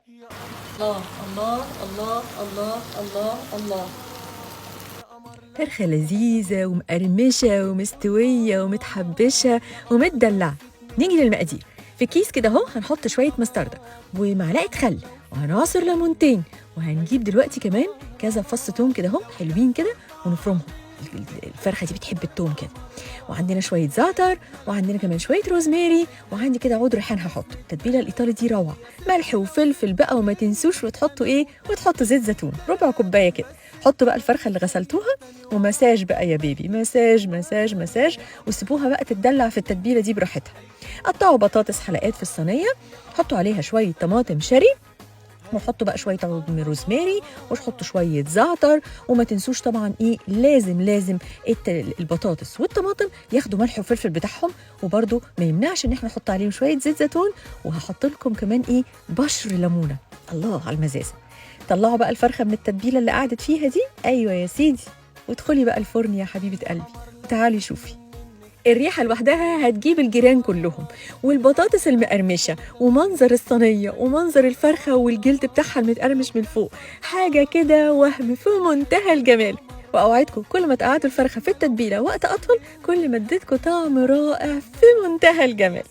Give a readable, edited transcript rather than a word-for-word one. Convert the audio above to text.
الله الله الله الله الله الله. فرخة لذيذة ومقرمشة ومستوية ومتحبشة ومتدلعة. نيجي للمقادير. في كيس كده اهو هنحط شوية مستردة ومعلقة خل وهنعصر ليمونتين، وهنجيب دلوقتي كمان كذا فص توم كده اهو حلوين كده ونفرمهم. الفرخة دي بتحب التوم كده. وعندنا شوية زعتر، وعندنا كمان شوية روزماري، وعندي كده عود ريحان هحطه. التتبيلة الإيطالي دي روعة، ملح وفلفل بقى، وما تنسوش وتحطوا إيه، وتحطوا زيت زيتون ربع كوباية كده. حطوا بقى الفرخة اللي غسلتوها ومساج بقى يا بيبي، مساج مساج مساج، وسيبوها بقى تتدلع في التتبيلة دي براحتها. قطعوا بطاطس حلقات في الصينية، حطوا عليها شوية طماطم شاري، وحطوا بقى شويه عود من روزماري، وحطوا شويه زعتر. وما تنسوش طبعا ايه، لازم البطاطس والطماطم ياخدوا ملح وفلفل بتاعهم، وبرده ما يمنعش ان احنا نحط عليهم شويه زيت زيتون. وهحط لكم كمان ايه، بشر ليمونه. الله على المزازه. طلعوا بقى الفرخه من التتبيله اللي قعدت فيها دي، ايوه يا سيدي، وادخلي بقى الفرن يا حبيبه قلبي، وتعالي شوفي. الريحة لوحدها هتجيب الجيران كلهم، والبطاطس المقرمشة ومنظر الصينية ومنظر الفرخة والجلد بتاعها المتقرمش من فوق، حاجة كده وهم في منتهى الجمال. وأوعدكم كل ما تقعدوا الفرخة في التتبيلة وقت أطول، كل ما اديتكم طعم رائع في منتهى الجمال.